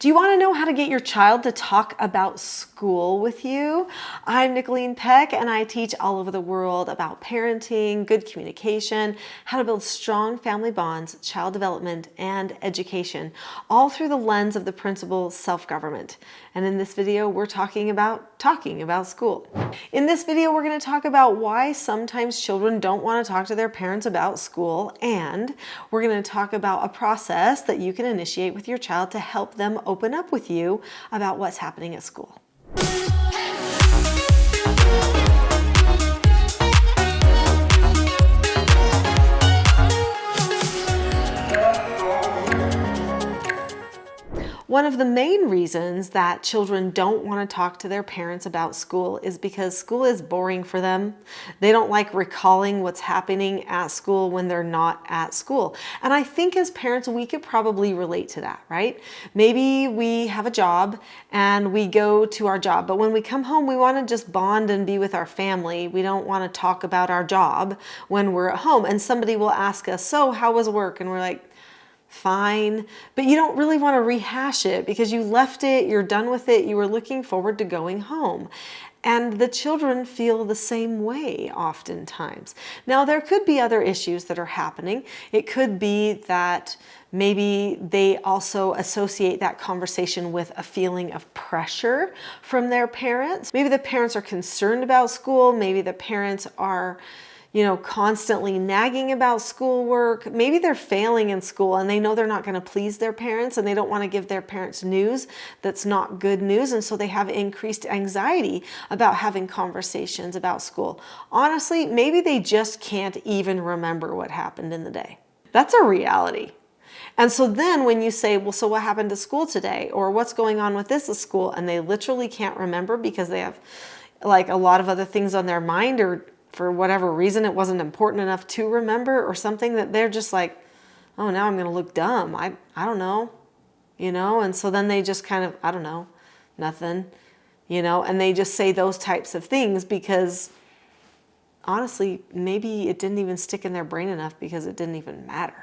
Do you want to know how to get your child to talk about school with you? I'm Nicholeen Peck, and I teach all over the world about parenting, good communication, how to build strong family bonds, child development, and education, all through the lens of the principle self-government. And in this video, we're talking about school. In this video, we're going to talk about why sometimes children don't want to talk to their parents about school, and we're going to talk about a process that you can initiate with your child to help them open up with you about what's happening at school. One of the main reasons that children don't want to talk to their parents about school is because school is boring for them. They don't like recalling what's happening at school when they're not at school. And I think as parents, we could probably relate to that, right? Maybe we have a job and we go to our job, but when we come home, we want to just bond and be with our family. We don't want to talk about our job when we're at home. And somebody will ask us, so how was work? And we're like, fine, but you don't really want to rehash it because you left it, you're done with it, you were looking forward to going home. And the children feel the same way oftentimes. Now, there could be other issues that are happening. It could be that maybe they also associate that conversation with a feeling of pressure from their parents. Maybe the parents are concerned about school. Maybe the parents are constantly nagging about schoolwork. Maybe they're failing in school and they know they're not going to please their parents and they don't want to give their parents news that's not good news. And so they have increased anxiety about having conversations about school. Honestly, maybe they just can't even remember what happened in the day. That's a reality. And so then when you say, well, so what happened to school today? Or what's going on with this at school? And they literally can't remember because they have like a lot of other things on their mind, or for whatever reason, it wasn't important enough to remember, or something that they're just like, oh, now I'm going to look dumb. I don't know, and so then they just kind of, I don't know, nothing, and they just say those types of things because honestly, maybe it didn't even stick in their brain enough because it didn't even matter.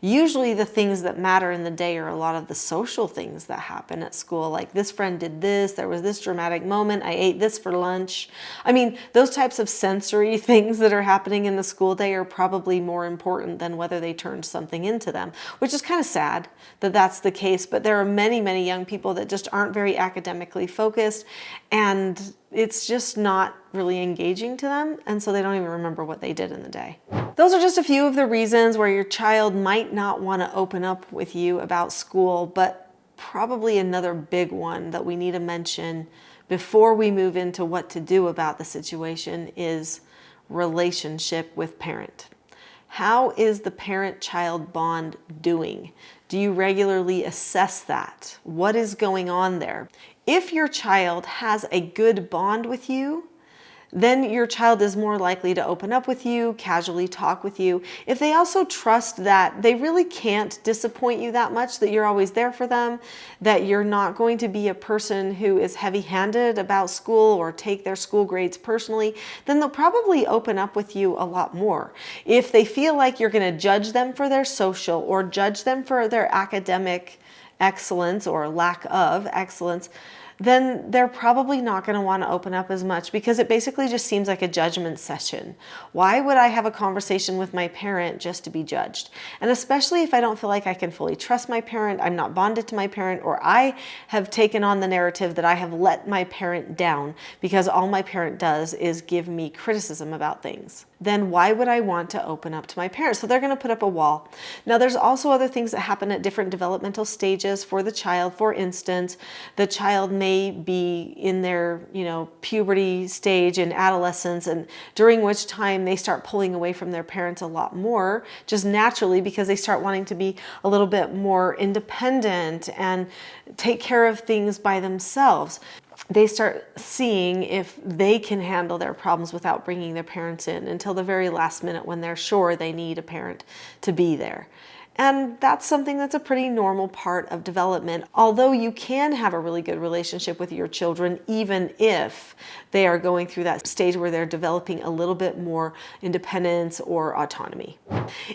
Usually the things that matter in the day are a lot of the social things that happen at school, like this friend did this, there was this dramatic moment, I ate this for lunch. I mean, those types of sensory things that are happening in the school day are probably more important than whether they turned something into them, which is kind of sad that that's the case. But there are many, many young people that just aren't very academically focused, and it's just not really engaging to them, and so they don't even remember what they did in the day. Those are just a few of the reasons where your child might not want to open up with you about school, but probably another big one that we need to mention before we move into what to do about the situation is relationship with parent. How is the parent-child bond doing? Do you regularly assess that? What is going on there? If your child has a good bond with you, then your child is more likely to open up with you, casually talk with you. If they also trust that they really can't disappoint you that much, that you're always there for them, that you're not going to be a person who is heavy-handed about school or take their school grades personally, then they'll probably open up with you a lot more. If they feel like you're going to judge them for their social or judge them for their academic excellence or lack of excellence, then they're probably not going to want to open up as much because it basically just seems like a judgment session. Why would I have a conversation with my parent just to be judged? And especially if I don't feel like I can fully trust my parent, I'm not bonded to my parent, or I have taken on the narrative that I have let my parent down because all my parent does is give me criticism about things, then why would I want to open up to my parents? So they're going to put up a wall. Now, there's also other things that happen at different developmental stages for the child. For instance, the child may be in their, puberty stage and adolescence, and during which time they start pulling away from their parents a lot more, just naturally, because they start wanting to be a little bit more independent and take care of things by themselves. They start seeing if they can handle their problems without bringing their parents in until the very last minute when they're sure they need a parent to be there. And that's something that's a pretty normal part of development. Although you can have a really good relationship with your children, even if they are going through that stage where they're developing a little bit more independence or autonomy.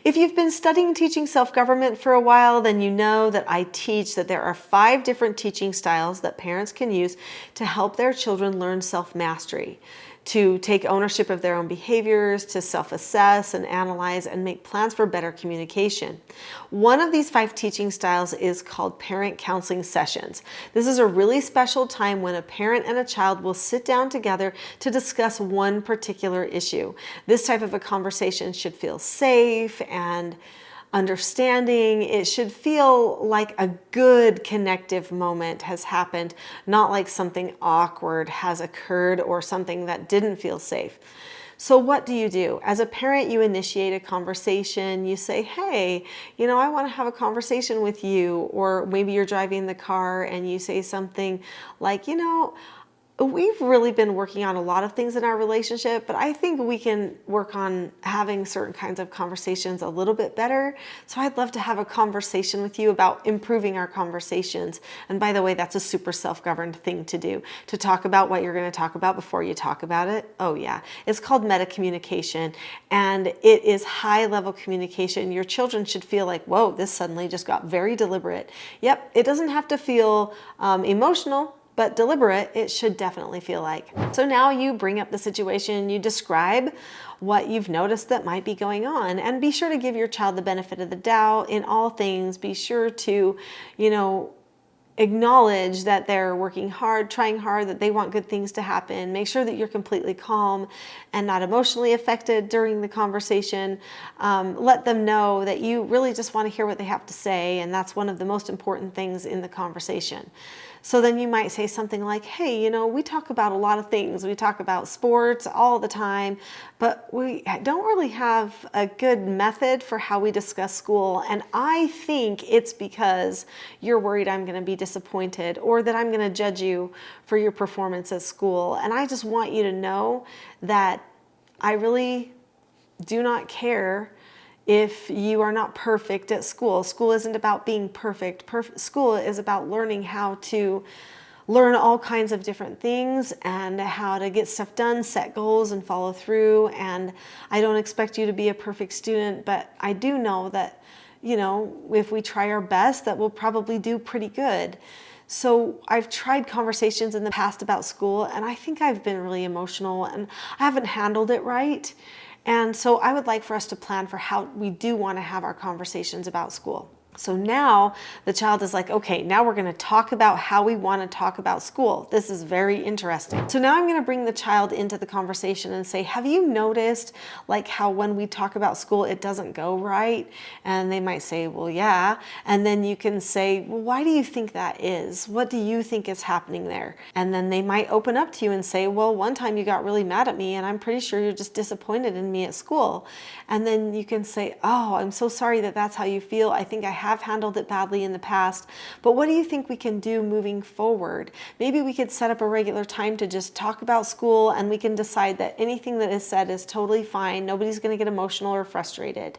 If you've been studying teaching self-government for a while, then you know that I teach that there are 5 different teaching styles that parents can use to help their children learn self-mastery, to take ownership of their own behaviors, to self-assess and analyze and make plans for better communication. One of these 5 teaching styles is called parent counseling sessions. This is a really special time when a parent and a child will sit down together to discuss one particular issue. This type of a conversation should feel safe and understanding. It should feel like a good connective moment has happened, not like something awkward has occurred or something that didn't feel safe. So what do? As a parent, you initiate a conversation. You say, hey, I want to have a conversation with you. Or maybe you're driving the car and you say something like, we've really been working on a lot of things in our relationship, but I think we can work on having certain kinds of conversations a little bit better. So I'd love to have a conversation with you about improving our conversations. And by the way, that's a super self-governed thing to do, to talk about what you're going to talk about before you talk about it. Oh yeah, it's called meta communication, and it is high-level communication. Your children should feel like, whoa, this suddenly just got very deliberate. Yep, it doesn't have to feel emotional, but deliberate, it should definitely feel like. So now you bring up the situation, you describe what you've noticed that might be going on, and be sure to give your child the benefit of the doubt in all things. Be sure to, acknowledge that they're working hard, trying hard, that they want good things to happen. Make sure that you're completely calm and not emotionally affected during the conversation. Let them know that you really just want to hear what they have to say, and that's one of the most important things in the conversation. So then you might say something like, hey, we talk about a lot of things. We talk about sports all the time, but we don't really have a good method for how we discuss school. And I think it's because you're worried I'm going to be disappointed or that I'm going to judge you for your performance at school. And I just want you to know that I really do not care if you are not perfect at school. School isn't about being perfect. School is about learning how to learn all kinds of different things and how to get stuff done, set goals, and follow through. And I don't expect you to be a perfect student, but I do know that, if we try our best, that we'll probably do pretty good. So I've tried conversations in the past about school, and I think I've been really emotional and I haven't handled it right. And so I would like for us to plan for how we do want to have our conversations about school. So now the child is like, okay, now we're going to talk about how we want to talk about school. This is very interesting. So now I'm going to bring the child into the conversation and say, have you noticed like how when we talk about school, it doesn't go right? And they might say, well, yeah. And then you can say, well, why do you think that is? What do you think is happening there? And then they might open up to you and say, well, one time you got really mad at me and I'm pretty sure you're just disappointed in me at school. And then you can say, oh, I'm so sorry that that's how you feel. I think I have handled it badly in the past, but what do you think we can do moving forward? Maybe we could set up a regular time to just talk about school, and we can decide that anything that is said is totally fine. Nobody's going to get emotional or frustrated.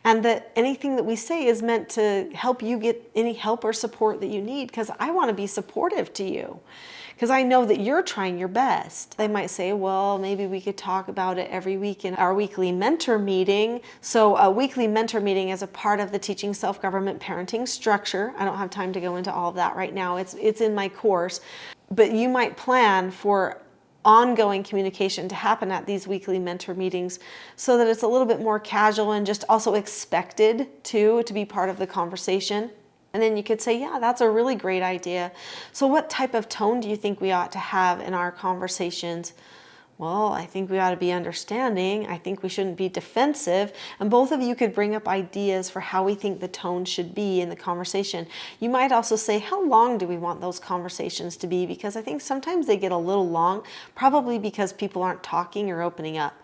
And that anything that we say is meant to help you get any help or support that you need, because I want to be supportive to you, because I know that you're trying your best. They might say, well, maybe we could talk about it every week in our weekly mentor meeting. So a weekly mentor meeting is a part of the Teaching Self-Government Parenting structure. I don't have time to go into all of that right now. It's in my course. But you might plan for ongoing communication to happen at these weekly mentor meetings so that it's a little bit more casual and just also expected to be part of the conversation. And then you could say, yeah, that's a really great idea. So what type of tone do you think we ought to have in our conversations? Well, I think we ought to be understanding. I think we shouldn't be defensive. And both of you could bring up ideas for how we think the tone should be in the conversation. You might also say, how long do we want those conversations to be? Because I think sometimes they get a little long, probably because people aren't talking or opening up.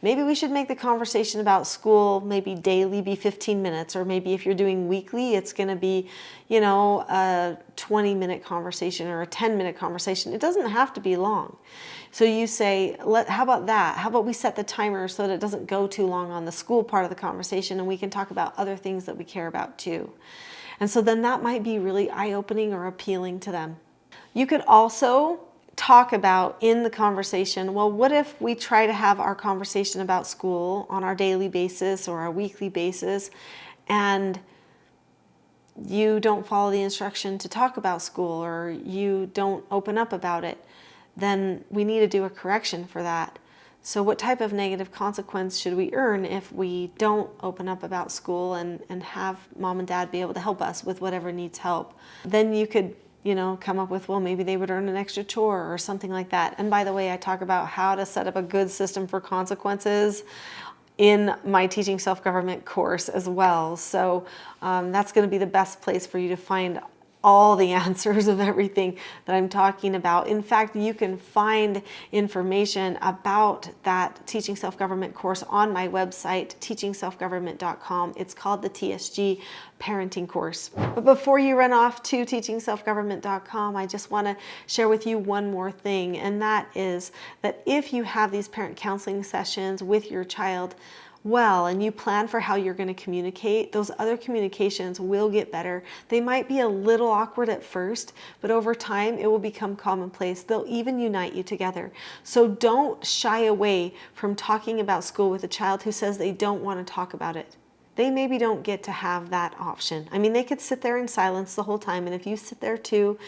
Maybe we should make the conversation about school maybe daily be 15 minutes, or maybe if you're doing weekly, it's going to be, a 20-minute conversation or a 10-minute conversation. It doesn't have to be long. So you say, how about that? How about we set the timer so that it doesn't go too long on the school part of the conversation, and we can talk about other things that we care about too. And so then that might be really eye-opening or appealing to them. You could also talk about in the conversation, well, what if we try to have our conversation about school on our daily basis or our weekly basis, and you don't follow the instruction to talk about school, or you don't open up about it? Then we need to do a correction for that. So what type of negative consequence should we earn if we don't open up about school and have mom and dad be able to help us with whatever needs help? Then you could come up with, well, maybe they would earn an extra chore or something like that. And by the way, I talk about how to set up a good system for consequences in my Teaching Self-Government course as well. So that's going to be the best place for you to find all the answers of everything that I'm talking about. In fact, you can find information about that Teaching Self-Government course on my website, teachingselfgovernment.com. It's called the TSG Parenting Course. But before you run off to teachingselfgovernment.com, I just want to share with you one more thing, and that is that if you have these parent counseling sessions with your child, and you plan for how you're going to communicate, those other communications will get better. They might be a little awkward at first, but over time it will become commonplace. They'll even unite you together. So don't shy away from talking about school with a child who says they don't want to talk about it. They maybe don't get to have that option. I mean, they could sit there in silence the whole time, and if you sit there too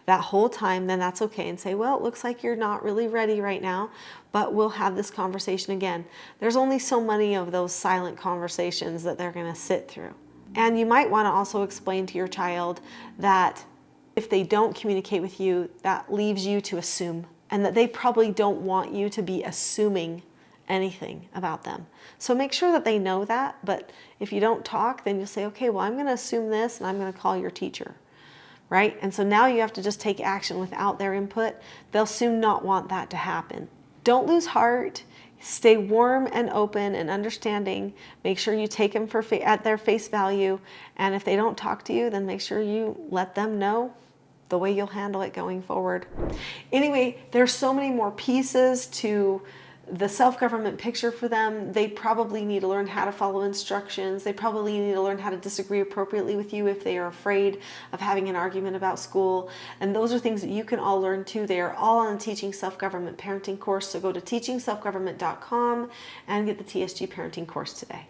that whole time, then that's okay, and say, well, it looks like you're not really ready right now, but we'll have this conversation again. There's only so many of those silent conversations that they're going to sit through. And you might want to also explain to your child that if they don't communicate with you, that leaves you to assume, and that they probably don't want you to be assuming anything about them. So make sure that they know that, but if you don't talk, then you'll say, okay, well, I'm going to assume this, and I'm going to call your teacher. Right? And so now you have to just take action without their input. They'll soon not want that to happen. Don't lose heart. Stay warm and open and understanding. Make sure you take them at their face value. And if they don't talk to you, then make sure you let them know the way you'll handle it going forward. Anyway, there's so many more pieces to the self-government picture for them. They probably need to learn how to follow instructions. They probably need to learn how to disagree appropriately with you if they are afraid of having an argument about school. And those are things that you can all learn too. They are all on the Teaching Self-Government Parenting course. So go to teachingselfgovernment.com and get the TSG Parenting course today.